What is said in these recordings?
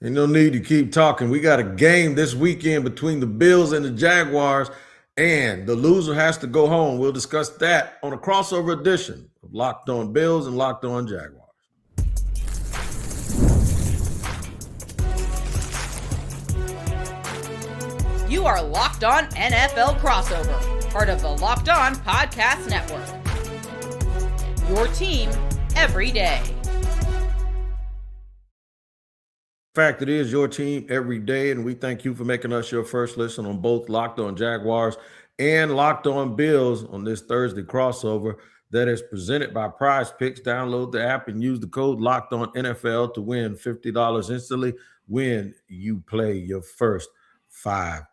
Ain't no need to keep talking. We got a game this weekend between the Bills and the Jaguars, and the loser has to go home. We'll discuss that on a crossover edition of Locked On Bills and Locked On Jaguars. You are Locked On NFL Crossover, part of the Locked On Podcast Network. Your team every day. In fact, it is your team every day, and we thank you for making us your first listen on both Locked On Jaguars and Locked On Bills on this Thursday crossover that is presented by Prize Picks. Download the app and use the code Locked On NFL to win $50 instantly when you play your first $5.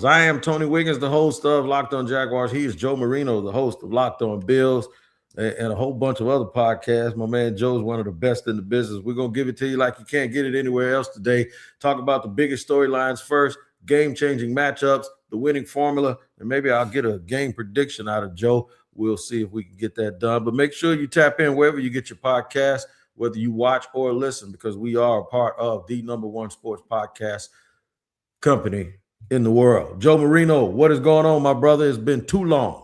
I am Tony Wiggins, the host of Locked On Jaguars. He is Joe Marino, the host of Locked On Bills, and a whole bunch of other podcasts. My man Joe's one of the best in the business. We're going to give it to you like you can't get it anywhere else today. Talk about the biggest storylines first, game-changing matchups, the winning formula, and maybe I'll get a game prediction out of Joe. We'll see if we can get that done. But make sure you tap in wherever you get your podcast, whether you watch or listen, because we are a part of the #1 sports podcast company in the world. Joe Marino, what is going on, my brother? It's been too long.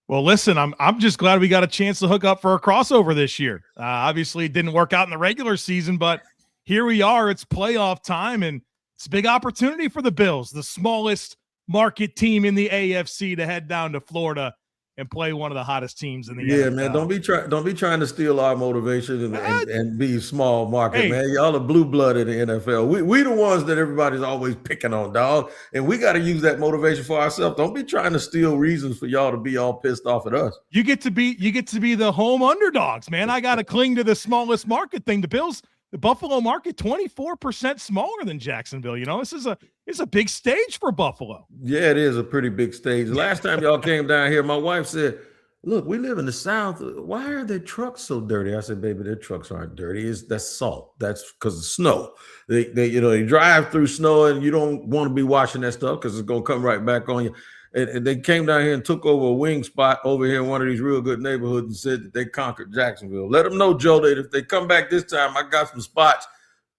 Well, listen, I'm just glad we got a chance to hook up for a crossover this year. Obviously, it didn't work out in the regular season, but here we are. It's playoff time, and it's a big opportunity for the Bills, the smallest market team in the AFC, to head down to Florida and play one of the hottest teams in the NFL. Yeah, man, don't be trying to steal our motivation and be small market, man. Y'all are blue blood in the NFL. We the ones that everybody's always picking on, dog, and we got to use that motivation for ourselves. Don't be trying to steal reasons for y'all to be all pissed off at us. You get to be the home underdogs, man. I got to cling to the smallest market thing. The Bills, the Buffalo market, 24% smaller than Jacksonville. You know, it's a big stage for Buffalo. Yeah, it is a pretty big stage. Last time y'all came down here, my wife said, "Look, we live in the South. Why are their trucks so dirty?" I said, "Baby, their trucks aren't dirty. That's salt. That's because of snow. They drive through snow, and you don't want to be washing that stuff because it's gonna come right back on you." And they came down here and took over a wing spot over here in one of these real good neighborhoods and said that they conquered Jacksonville. Let them know, Joe, that if they come back this time, I got some spots.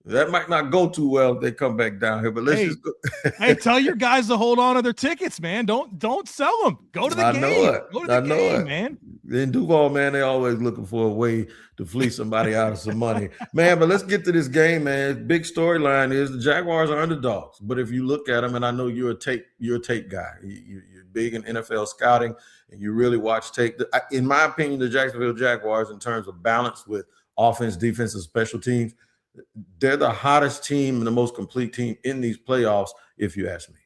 That might not go too well if they come back down here, but let's just go. Hey, tell your guys to hold on to their tickets, man. Don't sell them. Go to the game. Go to the game, man. In Duval, man, they always looking for a way to fleece somebody out of some money. Man, but let's get to this game, man. Big storyline is the Jaguars are underdogs. But if you look at them, and I know you're a tape guy. You're big in NFL scouting, and you really watch tape. In my opinion, the Jacksonville Jaguars, in terms of balance with offense, defense, and special teams, they're the hottest team and the most complete team in these playoffs, if you ask me.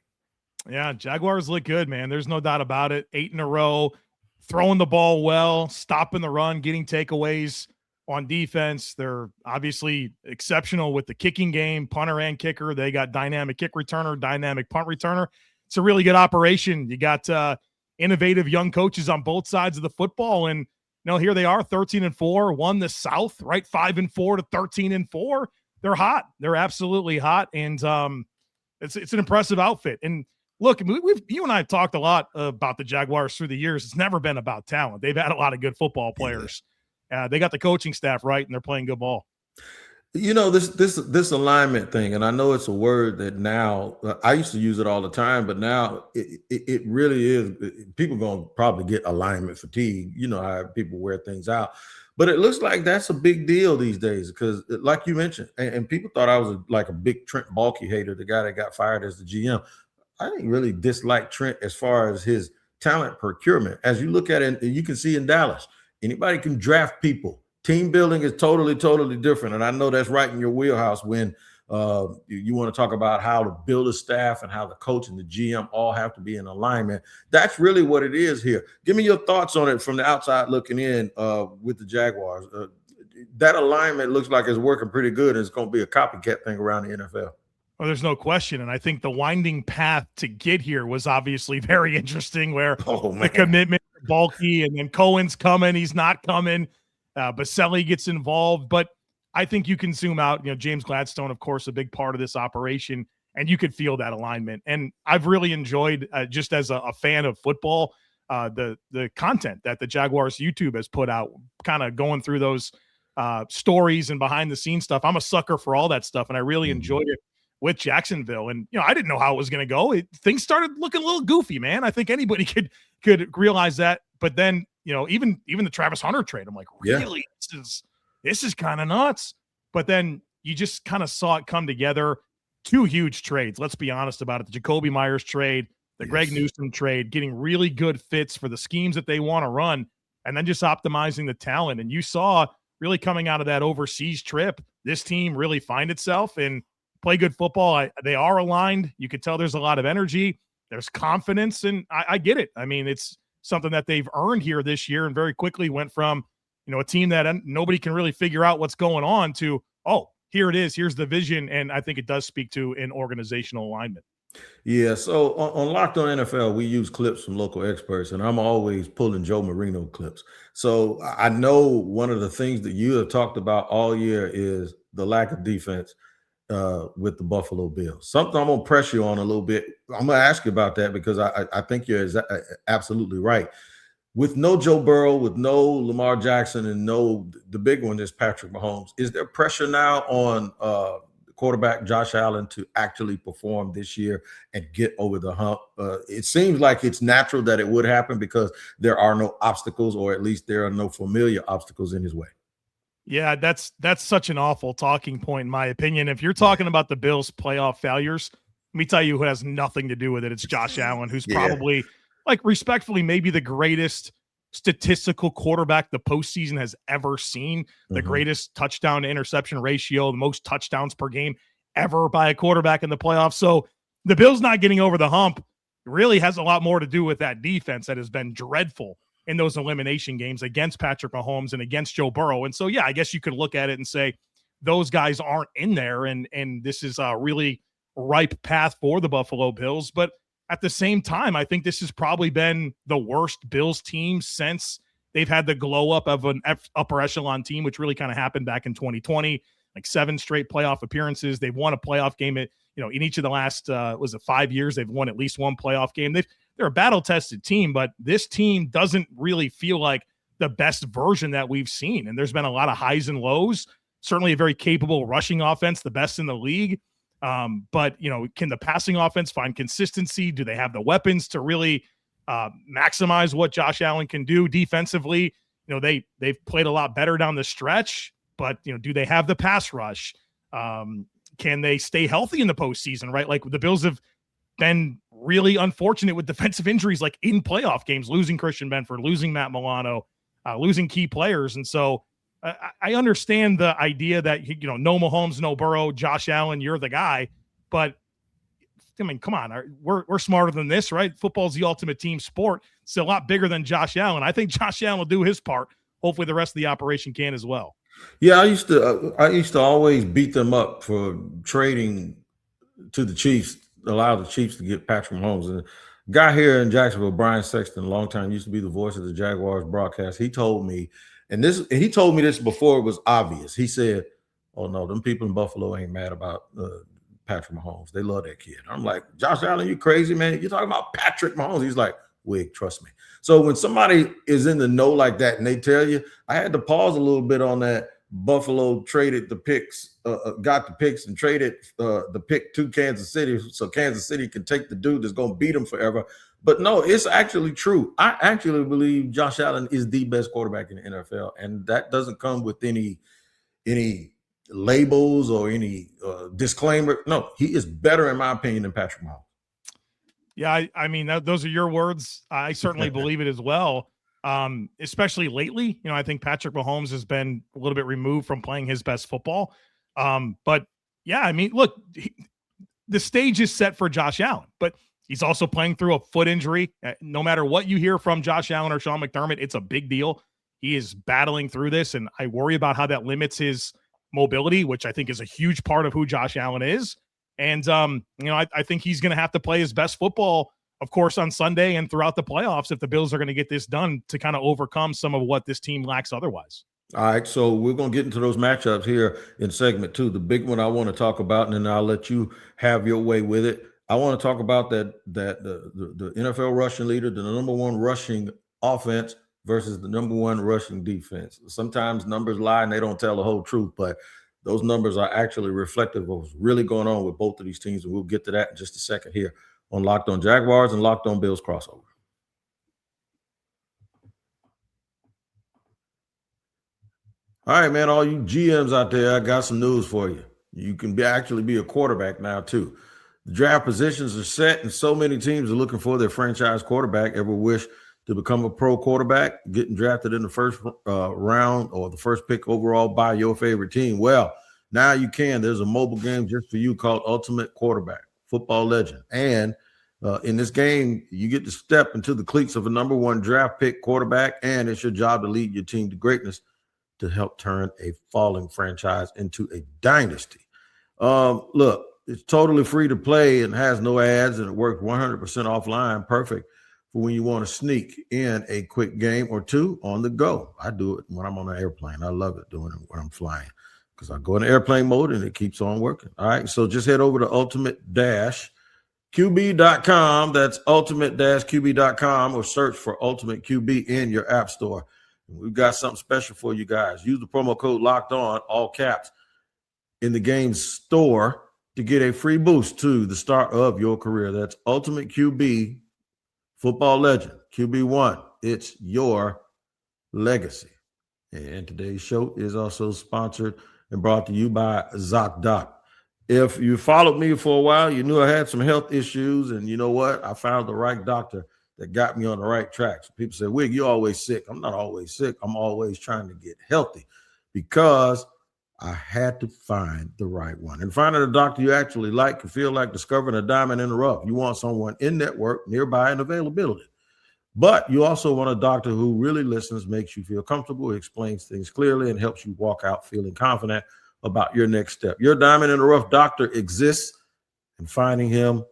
Yeah, Jaguars look good, man. There's no doubt about it. 8 in a row, throwing the ball well, stopping the run, getting takeaways on defense. They're obviously exceptional with the kicking game, punter and kicker. They got dynamic kick returner, dynamic punt returner. It's a really good operation. You got innovative young coaches on both sides of the football, and here they are, 13-4, won the South, right? 5-4 to 13-4. They're hot. They're absolutely hot, and it's an impressive outfit. And look, you and I have talked a lot about the Jaguars through the years. It's never been about talent. They've had a lot of good football players. They got the coaching staff right, and they're playing good ball. This alignment thing, and I know it's a word that now I used to use it all the time, but now it really is. People going to probably get alignment fatigue. You know how people wear things out, but it looks like that's a big deal these days because, like you mentioned, and people thought I was like a big Trent Baalke hater, the guy that got fired as the GM. I didn't really dislike Trent as far as his talent procurement. As you look at it, you can see in Dallas, anybody can draft people. Team building is totally, totally different. And I know that's right in your wheelhouse when you want to talk about how to build a staff and how the coach and the GM all have to be in alignment. That's really what it is here. Give me your thoughts on it from the outside looking in with the Jaguars. That alignment looks like it's working pretty good, and it's going to be a copycat thing around the NFL. Well, there's no question. And I think the winding path to get here was obviously very interesting, where the commitment to Baalke, and then Cohen's coming, he's not coming. Baselli gets involved, but I think you can zoom out. James Gladstone, of course, a big part of this operation, and you could feel that alignment. And I've really enjoyed, just as a fan of football, the content that the Jaguars YouTube has put out, kind of going through those, 4 or 5 games, and then, kind of going through those 4 or 5 games. And I think you can zoom out. James Gladstone, of course, a big part of this operation, and you could feel that alignment. And I've really enjoyed, just as a fan of football, the content that the Jaguars YouTube has put out, kind of going through those stories and behind the scenes stuff. I'm a sucker for all that stuff, and I really enjoyed it with Jacksonville. And I didn't know how it was going to go. Things started looking a little goofy, man. I think anybody could realize that. But then even the Travis Hunter trade, I'm like, really, this is kind of nuts. But then you just kind of saw it come together. Two huge trades. Let's be honest about it. The Jacoby Myers trade, the Greg Newsome trade, getting really good fits for the schemes that they want to run, and then just optimizing the talent. And you saw really coming out of that overseas trip, this team really find itself and play good football. They are aligned. You could tell there's a lot of energy. There's confidence, and I get it. I mean, it's something that they've earned here this year, and very quickly went from a team that nobody can really figure out what's going on to, here it is. Here's the vision, and I think it does speak to an organizational alignment. Yeah, so on Locked On NFL, we use clips from local experts, and I'm always pulling Joe Marino clips. So I know one of the things that you have talked about all year is the lack of defense with the Buffalo Bills. Something I'm going to press you on a little bit. I'm going to ask you about that because I think you're absolutely right. With no Joe Burrow, with no Lamar Jackson, and the big one is Patrick Mahomes, is there pressure now on quarterback Josh Allen to actually perform this year and get over the hump? It seems like it's natural that it would happen because there are no obstacles, or at least there are no familiar obstacles in his way. Yeah, that's such an awful talking point, in my opinion. If you're talking about the Bills' playoff failures, let me tell you who has nothing to do with it. It's Josh Allen, who's probably, respectfully, maybe the greatest statistical quarterback the postseason has ever seen, the greatest touchdown to interception ratio, the most touchdowns per game ever by a quarterback in the playoffs. So the Bills not getting over the hump really has a lot more to do with that defense that has been dreadful in those elimination games against Patrick Mahomes and against Joe Burrow. And so, yeah, I guess you could look at it and say those guys aren't in there, and this is a really ripe path for the Buffalo Bills. But at the same time, I think this has probably been the worst Bills team since they've had the glow up of an upper echelon team, which really kind of happened back in 2020, 7 straight playoff appearances. They've won a playoff game in each of the last, 5 years, they've won at least one playoff game. They're a battle tested team, but this team doesn't really feel like the best version that we've seen. And there's been a lot of highs and lows, certainly a very capable rushing offense, the best in the league. But can the passing offense find consistency? Do they have the weapons to really maximize what Josh Allen can do defensively? They've played a lot better down the stretch, but do they have the pass rush? Can they stay healthy in the postseason? Right, like the Bills have been really unfortunate with defensive injuries, like in playoff games, losing Christian Benford, losing Matt Milano, losing key players, and so. I understand the idea that, no Mahomes, no Burrow, Josh Allen, you're the guy. But, I mean, come on. We're smarter than this, right? Football's the ultimate team sport. It's a lot bigger than Josh Allen. I think Josh Allen will do his part. Hopefully the rest of the operation can as well. Yeah, I used to always beat them up for trading to the Chiefs, allow the Chiefs to get Patrick Mahomes. And a guy here in Jacksonville, Brian Sexton, a long time, used to be the voice of the Jaguars broadcast. He told me, and he told me this before it was obvious. He said, "Oh no, them people in Buffalo ain't mad about Patrick Mahomes. They love that kid." I'm like, "Josh Allen, you crazy, man? You're talking about Patrick Mahomes." He's like, "Wig, trust me." So when somebody is in the know like that and they tell you, I had to pause a little bit on that. Buffalo traded the picks, got the picks and traded the pick to Kansas City so Kansas City can take the dude that's going to beat them forever. But no, it's actually true. I actually believe Josh Allen is the best quarterback in the NFL, and that doesn't come with any labels or any disclaimer. No, he is better, in my opinion, than Patrick Mahomes. Yeah, I mean, those are your words. I certainly believe it as well, especially lately. I think Patrick Mahomes has been a little bit removed from playing his best football. But, yeah, I mean, look, the stage is set for Josh Allen, but he's also playing through a foot injury. No matter what you hear from Josh Allen or Sean McDermott, it's a big deal. He is battling through this, and I worry about how that limits his mobility, which I think is a huge part of who Josh Allen is. And, I think he's going to have to play his best football, of course, on Sunday and throughout the playoffs if the Bills are going to get this done to kind of overcome some of what this team lacks otherwise. All right, so we're going to get into those matchups here in segment 2. The big one I want to talk about, and then I'll let you have your way with it. I want to talk about that the NFL rushing leader, the number one rushing offense versus the number one rushing defense. Sometimes numbers lie and they don't tell the whole truth, but those numbers are actually reflective of what's really going on with both of these teams. And we'll get to that in just a second here on Locked On Jaguars and Locked On Bills crossover. All right, man, all you GMs out there, I got some news for you. You can actually be a quarterback now, too. The draft positions are set, and so many teams are looking for their franchise quarterback. Ever wish to become a pro quarterback, getting drafted in the first round or the first pick overall by your favorite team? Well, now you can. There's a mobile game just for you called Ultimate Quarterback, Football Legend. And in this game, you get to step into the cleats of a number one draft pick quarterback, and it's your job to lead your team to greatness to help turn a falling franchise into a dynasty. Look, it's totally free to play and has no ads, and it works 100% offline. Perfect for when you want to sneak in a quick game or two on the go. I do it when I'm on an airplane. I love it doing it when I'm flying because I go in airplane mode and it keeps on working. All right, so just head over to ultimate-qb.com. That's ultimate-qb.com, or search for Ultimate QB in your app store. We've got something special for you guys. Use the promo code Locked On, all caps, in the game store to get a free boost to the start of your career. That's Ultimate QB, Football Legend, QB1. It's your legacy. And today's show is also sponsored and brought to you by ZocDoc. If you followed me for a while, you knew I had some health issues, and you know what? I found the right doctor that got me on the right track. So people say, Wig, you're always sick. I'm not always sick. I'm always trying to get healthy because I had to find the right one. And finding a doctor you actually like can feel like discovering a diamond in the rough. You want someone in network, nearby, and availability. But you also want a doctor who really listens, makes you feel comfortable, explains things clearly, and helps you walk out feeling confident about your next step. Your diamond in the rough doctor exists, and finding him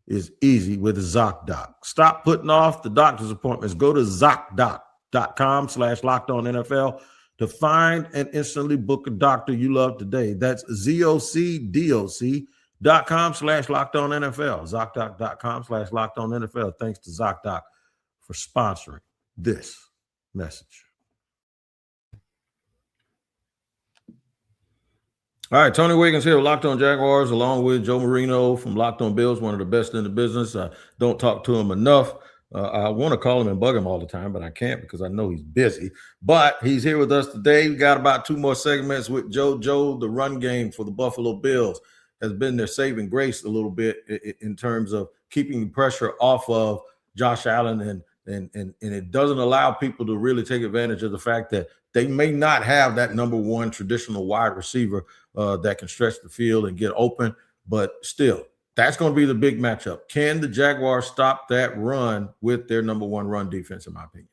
is easy with ZocDoc. Stop putting off the doctor's appointments. Go to ZocDoc.com/LockedOnNFL to find and instantly book a doctor you love today. That's ZocDoc.com/LockedOnNFL. ZocDoc.com/LockedOnNFL. Thanks to ZocDoc for sponsoring this message. All right, Tony Wiggins here with Locked On Jaguars, along with Joe Marino from Locked On Bills, one of the best in the business. I don't talk to him enough. I want to call him and bug him all the time, but I can't because I know he's busy. But he's here with us today. We got about two more segments with Joe. Joe, the run game for the Buffalo Bills has been their saving grace a little bit in terms of keeping the pressure off of Josh Allen, and it doesn't allow people to really take advantage of the fact that they may not have that number one traditional wide receiver that can stretch the field and get open, but still, that's going to be the big matchup. Can the Jaguars stop that run with their number one run defense, in my opinion?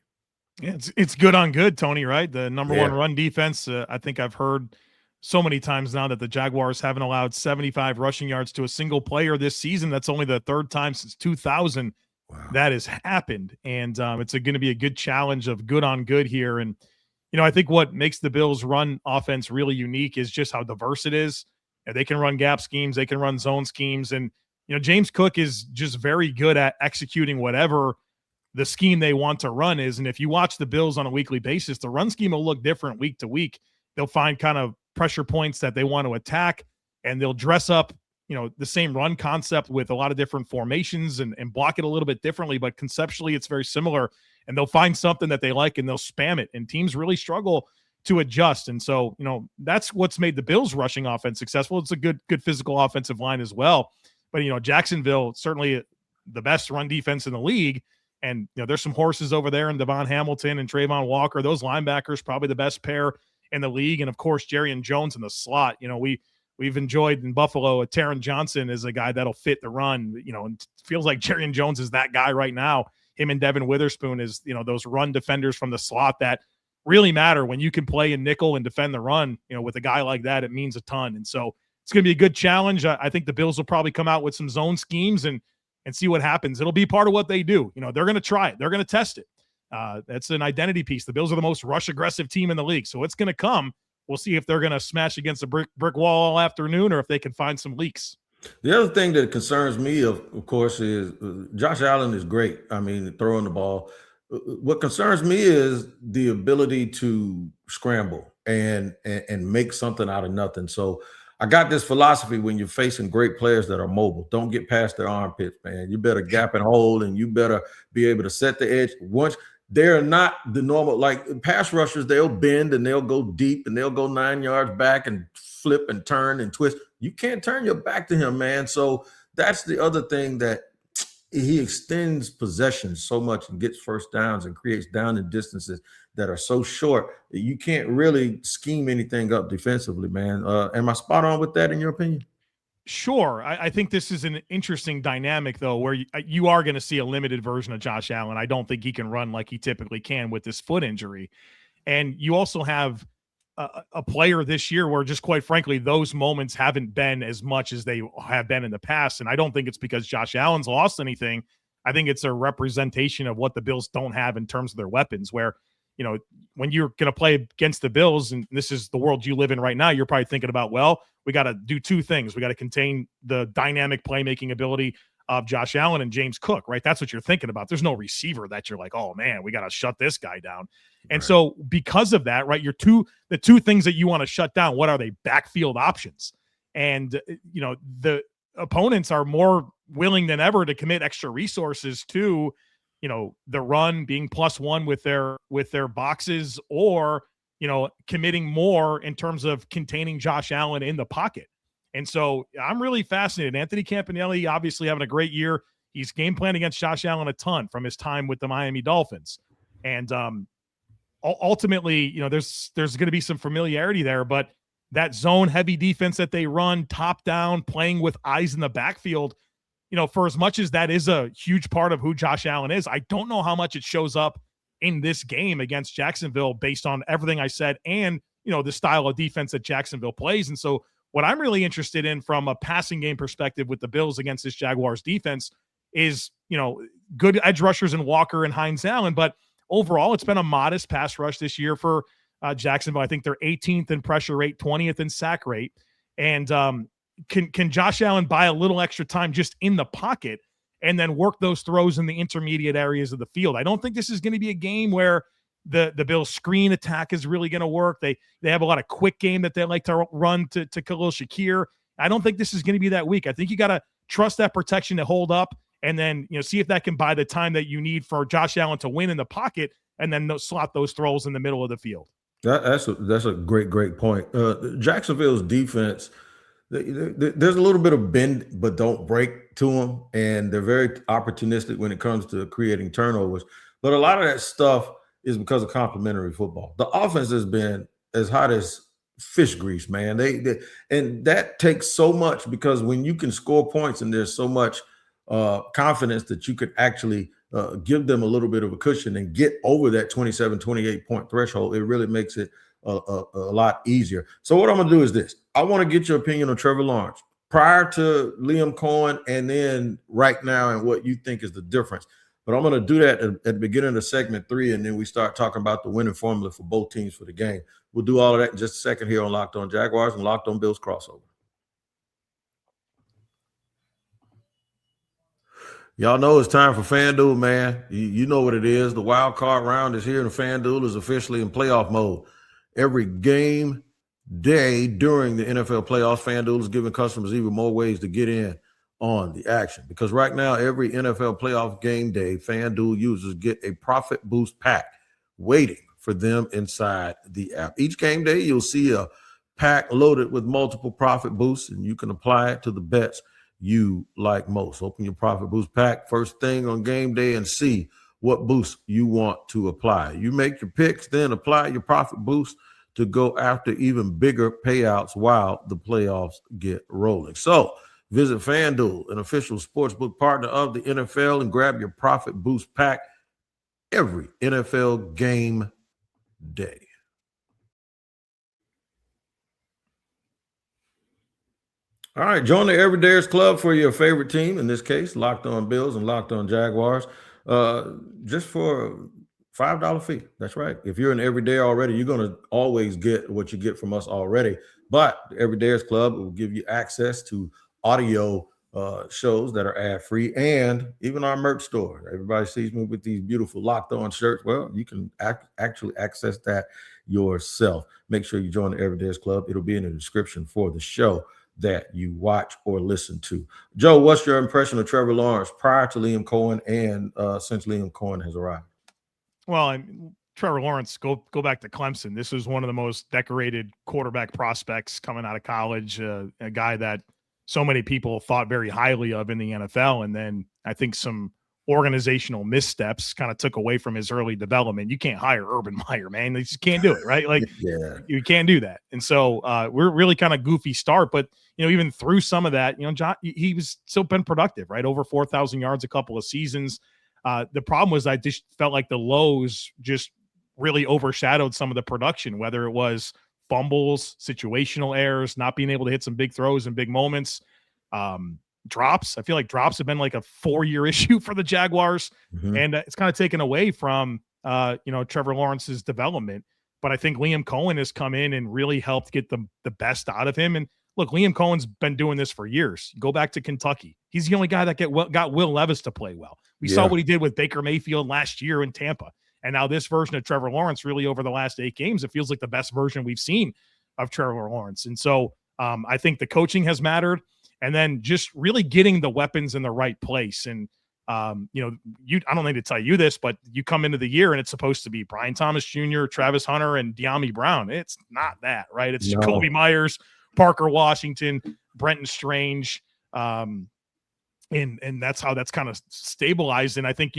Yeah, it's good on good, Tony, right? The number one run defense. I think I've heard so many times now that the Jaguars haven't allowed 75 rushing yards to a single player this season. That's only the third time since 2000 that has happened. And it's going to be a good challenge of good on good here. And, you know, I think what makes the Bills run offense really unique is just how diverse it is. They can run gap schemes. They can run zone schemes. And, you know, James Cook is just very good at executing whatever the scheme they want to run is. And if you watch the Bills on a weekly basis, the run scheme will look different week to week. They'll find kind of pressure points that they want to attack, and they'll dress up, you know, the same run concept with a lot of different formations and block it a little bit differently, but conceptually it's very similar. And they'll find something that they like and they'll spam it. And teams really struggle to adjust. And so, you know, that's what's made the Bills rushing offense successful. It's a good physical offensive line as well. But, you know, Jacksonville, certainly the best run defense in the league. And, you know, there's some horses over there in Devon Hamilton and Trayvon Walker. Those linebackers, probably the best pair in the league. And of course, Jerry and Jones in the slot. You know, we've enjoyed in Buffalo, Taron Johnson is a guy that'll fit the run, you know, and it feels like Jerry and Jones is that guy right now. Him and Devin Witherspoon is, you know, those run defenders from the slot that really matter when you can play in nickel and defend the run. You know, with a guy like that, it means a ton. And so it's going to be a good challenge. I think the Bills will probably come out with some zone schemes and see what happens. It'll be part of what they do. You know, they're going to try it. They're going to test it. That's an identity piece. The Bills are the most rush aggressive team in the league. So it's going to come. We'll see if they're going to smash against a brick wall all afternoon or if they can find some leaks. The other thing that concerns me, of course, is Josh Allen is great. I mean, throwing the ball. What concerns me is the ability to scramble and make something out of nothing. So I got this philosophy: when you're facing great players that are mobile, don't get past their armpits, man. You better gap and hold, and you better be able to set the edge. Once they're not the normal, like pass rushers, they'll bend and they'll go deep and they'll go 9 yards back and flip and turn and twist. You can't turn your back to him, man. So that's the other thing, that he extends possession so much and gets first downs and creates down and distances that are so short that you can't really scheme anything up defensively, man. Am I spot on with that in your opinion? Sure. I think this is an interesting dynamic, though, where you are going to see a limited version of Josh Allen. I don't think he can run like he typically can with this foot injury. And you also have a player this year where, just quite frankly, those moments haven't been as much as they have been in the past. And I don't think it's because Josh Allen's lost anything. I think it's a representation of what the Bills don't have in terms of their weapons, where, when you're going to play against the Bills, and this is the world you live in right now, you're probably thinking about, well, we got to do two things. We got to contain the dynamic playmaking ability of Josh Allen and James Cook, right? That's what you're thinking about. There's no receiver that you're like, oh man, we got to shut this guy down. And Right. so because of that, right, the two things that you want to shut down, what are they? Backfield options. And, the opponents are more willing than ever to commit extra resources to, the run, being +1 with their boxes, or, committing more in terms of containing Josh Allen in the pocket. And so I'm really fascinated. Anthony Campanelli obviously having a great year. He's game planned against Josh Allen a ton from his time with the Miami Dolphins. And ultimately, there's going to be some familiarity there, but that zone heavy defense that they run, top down, playing with eyes in the backfield, for as much as that is a huge part of who Josh Allen is, I don't know how much it shows up in this game against Jacksonville based on everything I said and, the style of defense that Jacksonville plays. And so what I'm really interested in from a passing game perspective with the Bills against this Jaguars defense is, good edge rushers in Walker and Hines Allen. But overall, it's been a modest pass rush this year for Jacksonville. I think they're 18th in pressure rate, 20th in sack rate. And can Josh Allen buy a little extra time just in the pocket and then work those throws in the intermediate areas of the field? I don't think this is going to be a game where the Bills screen attack is really going to work. They have a lot of quick game that they like to run to Khalil Shakir. I don't think this is going to be that week. I think you got to trust that protection to hold up, and then see if that can buy the time that you need for Josh Allen to win in the pocket, and then slot those throws in the middle of the field. That's a great point. Jacksonville's defense, there's a little bit of bend but don't break to them, and they're very opportunistic when it comes to creating turnovers. But a lot of that stuff is because of complementary football. The offense has been as hot as fish grease, man. And that takes so much, because when you can score points and there's so much confidence that you could actually give them a little bit of a cushion and get over that 27, 28 point threshold, it really makes it a lot easier. So what I'm going to do is this. I want to get your opinion on Trevor Lawrence prior to Liam Cohen, and then right now, and what you think is the difference. But I'm going to do that at the beginning of segment 3, and then we start talking about the winning formula for both teams for the game. We'll do all of that in just a second here on Locked On Jaguars and Locked On Bills crossover. Y'all know it's time for FanDuel, man. You know what it is. The wild card round is here, and FanDuel is officially in playoff mode. Every game day during the NFL playoffs, FanDuel is giving customers even more ways to get in on the action. Because right now, every NFL playoff game day, FanDuel users get a profit boost pack waiting for them inside the app. Each game day, you'll see a pack loaded with multiple profit boosts, and you can apply it to the bets you like most. Open your profit boost pack first thing on game day and see what boost you want to apply. You make your picks, then apply your profit boost to go after even bigger payouts while the playoffs get rolling. So visit FanDuel, an official sportsbook partner of the NFL, and grab your profit boost pack every NFL game day. All right, join the Everydayers Club for your favorite team, in this case, Locked On Bills and Locked On Jaguars, just for a $5 fee. That's right. If you're an everyday already, you're going to always get what you get from us already. But the Everydayers Club will give you access to audio shows that are ad free, and even our merch store. Everybody sees me with these beautiful Locked On shirts. Well, you can actually access that yourself. Make sure you join the Everyday's Club. It'll be in the description for the show that you watch or listen to. Joe, what's your impression of Trevor Lawrence prior to Liam Cohen and since Liam Cohen has arrived? Well, Trevor Lawrence, go back to Clemson. This was one of the most decorated quarterback prospects coming out of college, a guy that so many people thought very highly of in the NFL. And then I think some organizational missteps kind of took away from his early development. You can't hire Urban Meyer, man. You just can't do it, right? Like, you can't do that. And so we're really kind of goofy start. But, even through some of that, John, he was still been productive, right? Over 4,000 yards a couple of seasons. The problem was I just felt like the lows just really overshadowed some of the production, whether it was fumbles, situational errors, not being able to hit some big throws and big moments, drops. I feel like drops have been like a 4-year issue for the Jaguars, and it's kind of taken away from Trevor Lawrence's development. But I think Liam Cohen has come in and really helped get the best out of him. And look, Liam Cohen's been doing this for years. Go back to Kentucky. He's the only guy that got Will Levis to play well. We saw what he did with Baker Mayfield last year in Tampa. And now this version of Trevor Lawrence, really over the last 8 games, it feels like the best version we've seen of Trevor Lawrence. And so I think the coaching has mattered, and then just really getting the weapons in the right place. And, I don't need to tell you this, but you come into the year and it's supposed to be Brian Thomas Jr., Travis Hunter, and De'Ami Brown. It's not that, right? It's Jacoby Myers, Parker Washington, Brenton Strange. And that's how that's kind of stabilized. And I think,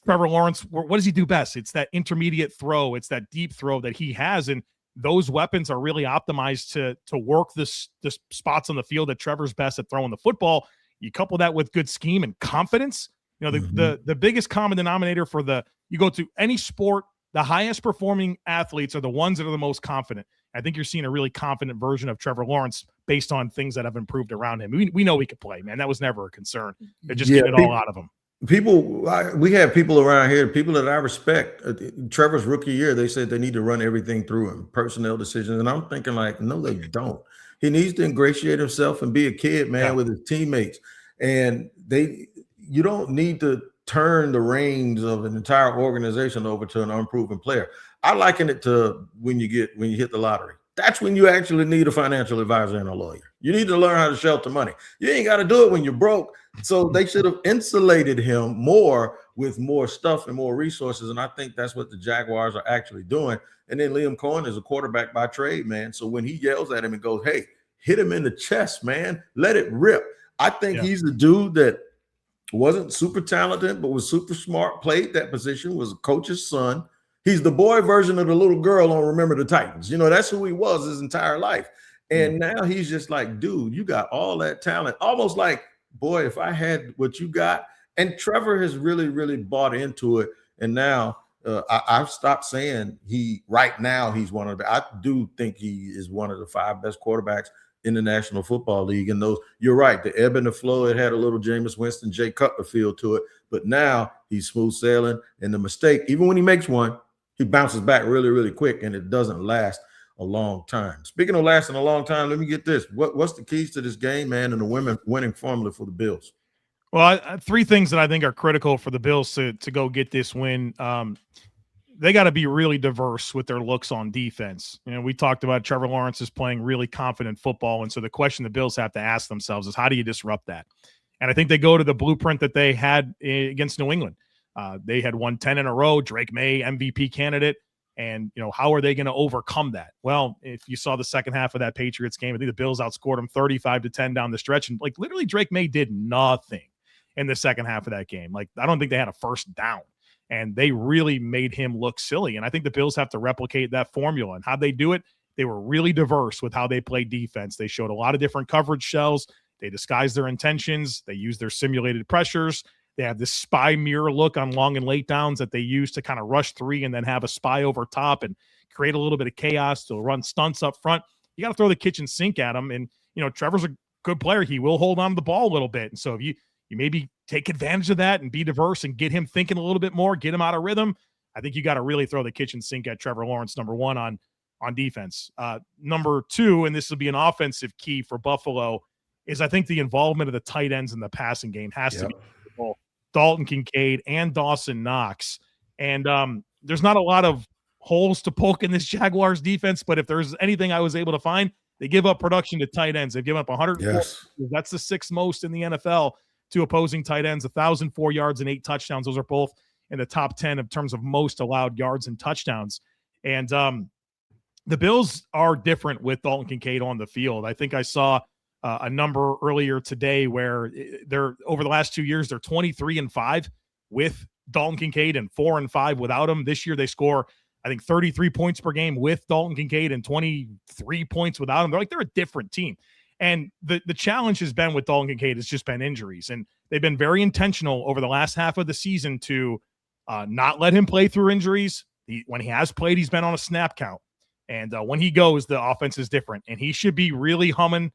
Trevor Lawrence, what does he do best? It's that intermediate throw. It's that deep throw that he has. And those weapons are really optimized to work the spots on the field that Trevor's best at throwing the football. You couple that with good scheme and confidence. The biggest common denominator for you go to any sport, the highest performing athletes are the ones that are the most confident. I think you're seeing a really confident version of Trevor Lawrence based on things that have improved around him. We know he could play, man. That was never a concern. They're just getting it all out of him. We have people around here, people that I respect. Trevor's rookie year, they said they need to run everything through him, personnel decisions. And I'm thinking like, no, they don't. He needs to ingratiate himself and be a kid, man, with his teammates. And you don't need to turn the reins of an entire organization over to an unproven player. I liken it to when you hit the lottery. That's when you actually need a financial advisor and a lawyer. You need to learn how to shelter money. You ain't got to do it when you're broke. So they should have insulated him more with more stuff and more resources. And I think that's what the Jaguars are actually doing. And then Liam Cohen is a quarterback by trade, man. So when he yells at him and goes, hey, hit him in the chest, man, let it rip. I think he's a dude that wasn't super talented, but was super smart, played that position, was a coach's son. He's the boy version of the little girl on Remember the Titans. That's who he was his entire life. And now he's just like, dude, you got all that talent. Almost like, boy, if I had what you got. And Trevor has really, really bought into it. And now I've stopped saying right now he's one of the, I do think he is one of the 5 best quarterbacks in the National Football League. And those, you're right, the ebb and the flow, it had a little Jameis Winston, Jay Cutler feel to it. But now he's smooth sailing. And the mistake, even when he makes one, he bounces back really, really quick, and it doesn't last a long time. Speaking of lasting a long time, let me get this. What's the keys to this game, man, and the winning formula for the Bills? Well, 3 things that I think are critical for the Bills to go get this win. They got to be really diverse with their looks on defense. We talked about Trevor Lawrence is playing really confident football, and so the question the Bills have to ask themselves is, how do you disrupt that? And I think they go to the blueprint that they had against New England. They had won 10 in a row, Drake May, MVP candidate. And, how are they going to overcome that? Well, if you saw the second half of that Patriots game, I think the Bills outscored them 35-10 down the stretch. And literally Drake May did nothing in the second half of that game. I don't think they had a first down, and they really made him look silly. And I think the Bills have to replicate that formula. And how'd they do it? They were really diverse with how they played defense. They showed a lot of different coverage shells. They disguised their intentions. They used their simulated pressures. They have this spy mirror look on long and late downs that they use to kind of rush 3 and then have a spy over top and create a little bit of chaos to run stunts up front. You got to throw the kitchen sink at him. And, Trevor's a good player. He will hold on to the ball a little bit. And so if you maybe take advantage of that and be diverse and get him thinking a little bit more, get him out of rhythm, I think you got to really throw the kitchen sink at Trevor Lawrence, number 1 on defense. Number 2, and this will be an offensive key for Buffalo, is I think the involvement of the tight ends in the passing game has to Yep. be critical. Dalton, Kincaid, and Dawson, Knox. And there's not a lot of holes to poke in this Jaguars defense, but if there's anything I was able to find, they give up production to tight ends. They've given up 104. Yes. That's the sixth most in the NFL to opposing tight ends, 1,004 yards and 8 touchdowns. Those are both in the top 10 in terms of most allowed yards and touchdowns. And the Bills are different with Dalton Kincaid on the field. I think I saw a number earlier today where they're over the last 2 years, they're 23-5 with Dalton Kincaid and 4-5 without him. This year they score, I think, 33 points per game with Dalton Kincaid and 23 points without him. They're a different team. And the challenge has been with Dalton Kincaid has just been injuries. And they've been very intentional over the last half of the season to not let him play through injuries. When he has played, he's been on a snap count. And when he goes, the offense is different. And he should be really humming,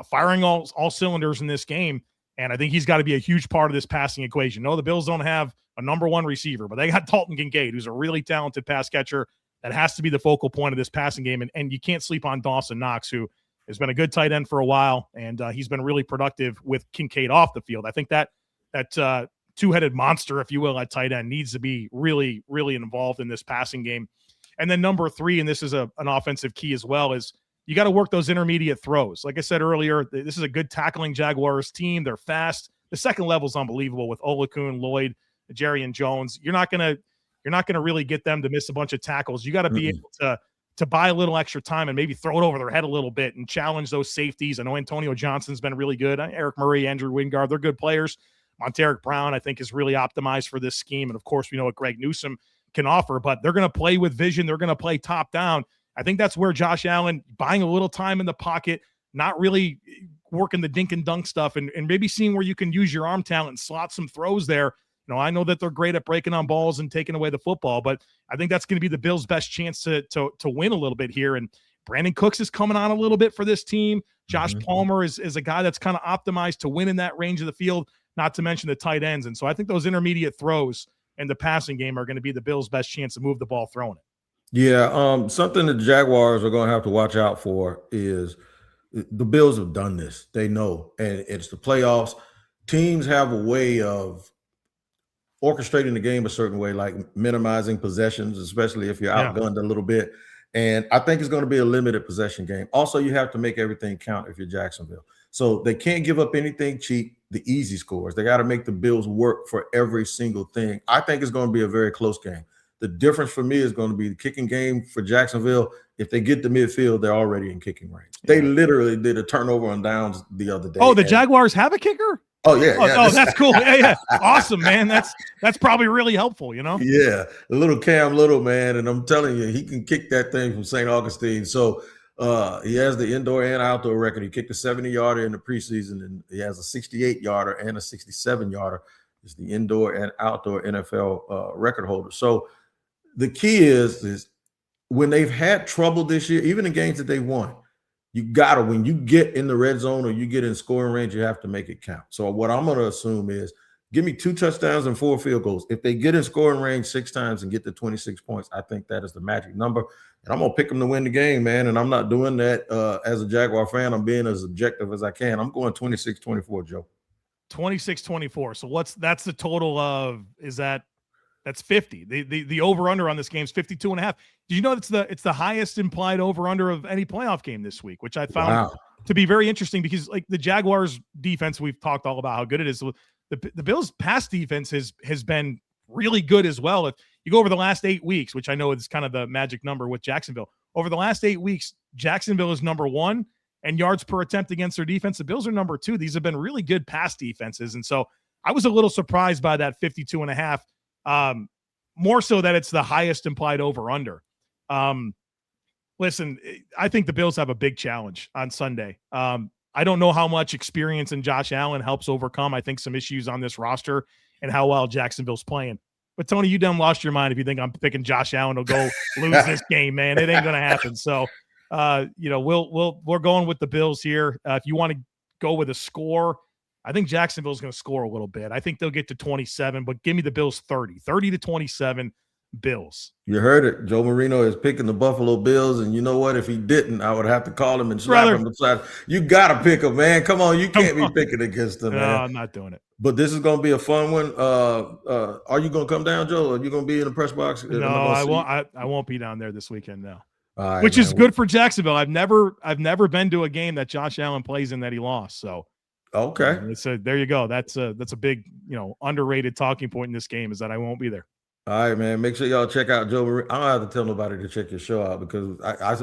firing all cylinders in this game. And I think he's got to be a huge part of this passing equation. No, the Bills don't have a number one receiver, but they got Dalton Kincaid, who's a really talented pass catcher that has to be the focal point of this passing game. And you can't sleep on Dawson Knox, who has been a good tight end for a while, and he's been really productive with Kincaid off the field. I think that two-headed monster, if you will, at tight end needs to be really, really involved in this passing game. And then number 3, and this is an offensive key as well, is you got to work those intermediate throws. Like I said earlier, this is a good tackling Jaguars team. They're fast. The second level is unbelievable with Olakun, Lloyd, Jerry, and Jones. You're not gonna really get them to miss a bunch of tackles. You got to be able to buy a little extra time and maybe throw it over their head a little bit and challenge those safeties. I know Antonio Johnson's been really good. Eric Murray, Andrew Wingard, they're good players. Monteric Brown, I think, is really optimized for this scheme. And of course, we know what Greg Newsome can offer, but they're going to play with vision. They're going to play top down. I think that's where Josh Allen buying a little time in the pocket, not really working the dink and dunk stuff, and maybe seeing where you can use your arm talent and slot some throws there. You know, I know that they're great at breaking on balls and taking away the football, but I think that's going to be the Bills' best chance to win a little bit here. And Brandon Cooks is coming on a little bit for this team. Josh Palmer is a guy that's kind of optimized to win in that range of the field, not to mention the tight ends. And so I think those intermediate throws in the passing game are going to be the Bills' best chance to move the ball throwing it. Yeah, something the Jaguars are going to have to watch out for is the Bills have done this. They know, and it's the playoffs. Teams have a way of orchestrating the game a certain way, like minimizing possessions, especially if you're outgunned a little bit. And I think it's going to be a limited possession game. Also, you have to make everything count if you're Jacksonville. So they can't give up anything cheap, the easy scores. They got to make the Bills work for every single thing. I think it's going to be a very close game. The difference for me is going to be the kicking game for Jacksonville. If they get to midfield, they're already in kicking range. They literally did a turnover on downs the other day. Oh, the Jaguars have a kicker? Oh, yeah. Oh, that's cool. Yeah. Awesome, man. That's probably really helpful, you know? Yeah. A little Cam Little, man. And I'm telling you, he can kick that thing from St. Augustine. So he has the indoor and outdoor record. He kicked a 70-yarder in the preseason, and he has a 68-yarder and a 67-yarder. He's the indoor and outdoor NFL record holder. So the key is when they've had trouble this year, even in games that they won, when you get in the red zone or you get in scoring range, you have to make it count. So what I'm going to assume is give me 2 touchdowns and 4 field goals. If they get in scoring range 6 times and get to 26 points, I think that is the magic number. And I'm going to pick them to win the game, man. And I'm not doing that as a Jaguar fan. I'm being as objective as I can. I'm going 26-24, Joe. 26-24. So that's the total of, that's 50. The over-under on this game is 52.5. Did you know it's the highest implied over-under of any playoff game this week, which I found to be very interesting because like the Jaguars defense, we've talked all about how good it is. The Bills pass defense has been really good as well. If you go over the last 8 weeks, which I know is kind of the magic number with Jacksonville, over the last 8 weeks, Jacksonville is number 1 and yards per attempt against their defense. The Bills are number 2. These have been really good pass defenses. And so I was a little surprised by that 52.5. More so that it's the highest implied over under. Listen, I think the Bills have a big challenge on Sunday. I don't know how much experience in Josh Allen helps overcome, I think, some issues on this roster and how well Jacksonville's playing. But Tony, you done lost your mind if you think I'm picking Josh Allen to go lose this game, man. It ain't going to happen. So, we're going with the Bills here. If you want to go with a score, I think Jacksonville's going to score a little bit. I think they'll get to 27, but give me the Bills 30 to 27. Bills. You heard it. Joe Marino is picking the Buffalo Bills, and you know what? If he didn't, I would have to call him and slap him beside. You got to pick him, man. Come on. You can't be picking against them, man. No, I'm not doing it. But this is going to be a fun one. Are you going to come down, Joe? Are you going to be in the press box? No, I won't. I won't be down there this weekend, no. Right, which is good for Jacksonville. I've never been to a game that Josh Allen plays in that he lost. So okay, there you go. That's a big, underrated talking point in this game is that I won't be there. All right, man. Make sure y'all check out Joe Marino. I don't have to tell nobody to check your show out because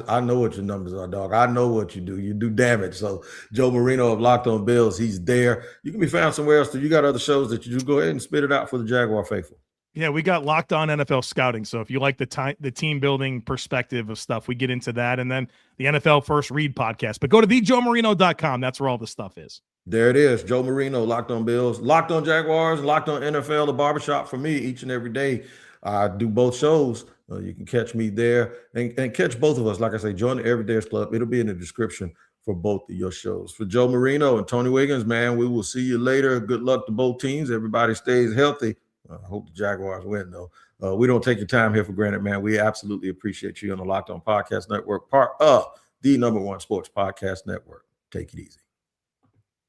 I know what your numbers are, dog. I know what you do. You do damage. So Joe Marino of Locked On Bills, he's there. You can be found somewhere else. You got other shows that you just go ahead and spit it out for the Jaguar faithful. Yeah, we got Locked On NFL Scouting. So if you like the team building perspective of stuff, we get into that. And then the NFL First Read podcast. But go to thejoemarino.com. That's where all the stuff is. There it is. Joe Marino, Locked On Bills, Locked On Jaguars, Locked On NFL, the barbershop for me each and every day. I do both shows. You can catch me there and catch both of us. Like I say, join the Everydayers Club. It'll be in the description for both of your shows. For Joe Marino and Tony Wiggins, man, we will see you later. Good luck to both teams. Everybody stays healthy. I hope the Jaguars win, though. We don't take your time here for granted, man. We absolutely appreciate you on the Locked On Podcast Network, part of the #1 sports podcast network. Take it easy.